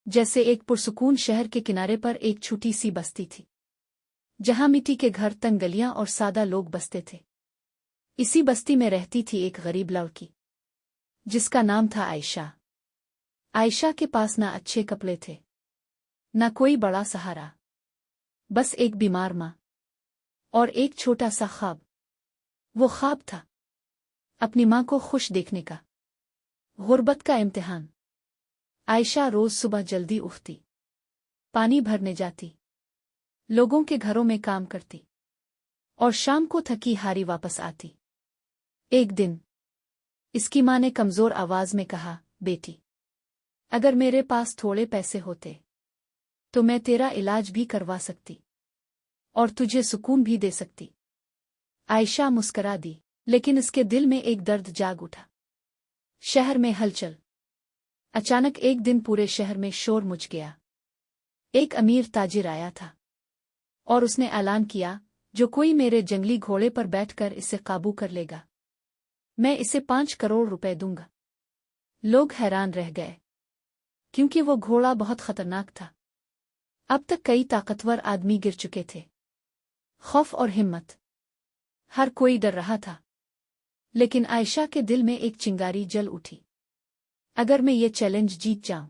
जैसे एक पुरसुकून शहर के किनारे पर एक छोटी सी बस्ती थी, जहां मिट्टी के घर, तंग गलियां और सादा लोग बसते थे। इसी बस्ती में रहती थी एक गरीब लड़की, जिसका नाम था आयशा। आयशा के पास ना अच्छे कपड़े थे, न कोई बड़ा सहारा, बस एक बीमार माँ और एक छोटा सा ख्वाब। वो ख्वाब था अपनी माँ को खुश देखने का। गुर्बत का इम्तिहान। आयशा रोज सुबह जल्दी उठती, पानी भरने जाती, लोगों के घरों में काम करती और शाम को थकी हारी वापस आती। एक दिन इसकी माँ ने कमजोर आवाज में कहा, बेटी, अगर मेरे पास थोड़े पैसे होते तो मैं तेरा इलाज भी करवा सकती और तुझे सुकून भी दे सकती। आयशा मुस्करा दी, लेकिन इसके दिल में एक दर्द जाग उठा। शहर में हलचल। अचानक एक दिन पूरे शहर में शोर मच गया। एक अमीर ताजिर आया था और उसने ऐलान किया, जो कोई मेरे जंगली घोड़े पर बैठकर इसे काबू कर लेगा, मैं इसे 5 करोड़ रुपए दूंगा। लोग हैरान रह गए, क्योंकि वो घोड़ा बहुत खतरनाक था। अब तक कई ताकतवर आदमी गिर चुके थे। खौफ और हिम्मत, हर कोई डर रहा था। लेकिन आयशा के दिल में एक चिंगारी जल उठी। अगर मैं ये चैलेंज जीत जाऊं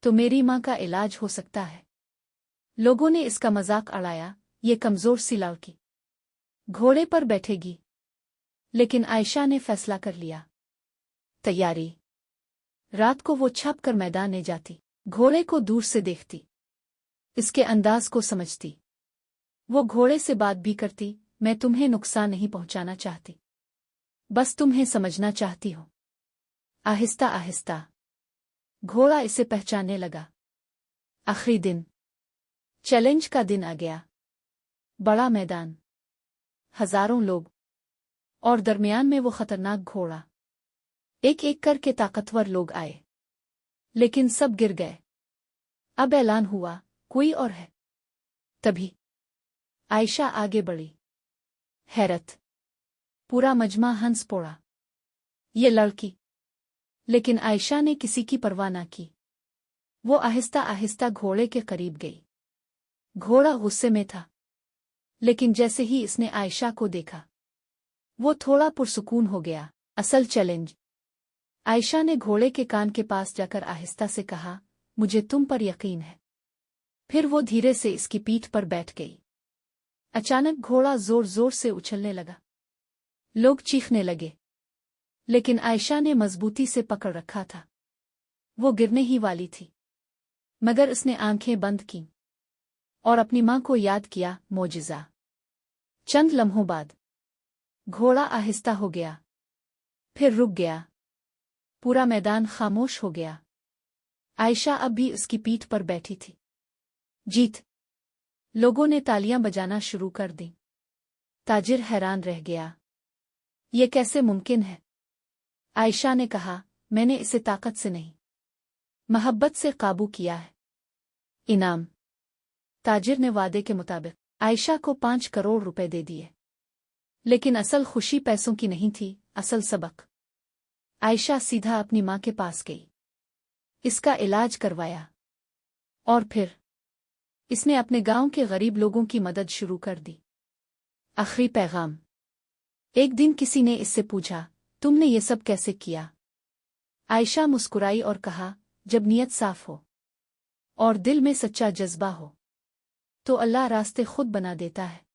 तो मेरी मां का इलाज हो सकता है। लोगों ने इसका मजाक उड़ाया, ये कमजोर सी लड़की घोड़े पर बैठेगी। लेकिन आयशा ने फैसला कर लिया। तैयारी। रात को वो छप कर मैदान में जाती, घोड़े को दूर से देखती, इसके अंदाज को समझती। वो घोड़े से बात भी करती, मैं तुम्हें नुकसान नहीं पहुंचाना चाहती, बस तुम्हें समझना चाहती हूं। आहिस्ता आहिस्ता घोड़ा इसे पहचानने लगा। आखिरी दिन। चैलेंज का दिन आ गया। बड़ा मैदान, हजारों लोग और दरमियान में वो खतरनाक घोड़ा। एक एक करके ताकतवर लोग आए, लेकिन सब गिर गए। अब ऐलान हुआ, कोई और है। तभी आयशा आगे बढ़ी। हैरत। पूरा मजमा हंस पड़ा। ये लड़की। लेकिन आयशा ने किसी की परवाह न की। वो आहिस्ता आहिस्ता घोड़े के करीब गई। घोड़ा गुस्से में था, लेकिन जैसे ही इसने आयशा को देखा, वो थोड़ा पुरसुकून हो गया। असल चैलेंज। आयशा ने घोड़े के कान के पास जाकर आहिस्ता से कहा, मुझे तुम पर यकीन है। फिर वो धीरे से इसकी पीठ पर बैठ गई। अचानक घोड़ा जोर जोर से उछलने लगा। लोग चीखने लगे, लेकिन आयशा ने मजबूती से पकड़ रखा था। वो गिरने ही वाली थी, मगर उसने आंखें बंद कीं और अपनी मां को याद किया। मोजिज़ा। चंद लम्हों बाद घोड़ा आहिस्ता हो गया, फिर रुक गया। पूरा मैदान खामोश हो गया। आयशा अब भी उसकी पीठ पर बैठी थी। जीत। लोगों ने तालियां बजाना शुरू कर दी। ताजिर हैरान रह गया, ये कैसे मुमकिन है? आयशा ने कहा, मैंने इसे ताकत से नहीं, मोहब्बत से काबू किया है। इनाम। ताजिर ने वादे के मुताबिक आयशा को 5 करोड़ रुपए दे दिए। लेकिन असल खुशी पैसों की नहीं थी, असल सबक। आयशा सीधा अपनी मां के पास गई, इसका इलाज करवाया और फिर इसने अपने गांव के गरीब लोगों की मदद शुरू कर दी। आखिरी पैगाम। एक दिन किसी ने इससे पूछा, तुमने ये सब कैसे किया? आयशा मुस्कुराई और कहा, जब नीयत साफ हो और दिल में सच्चा जज्बा हो तो अल्लाह रास्ते खुद बना देता है।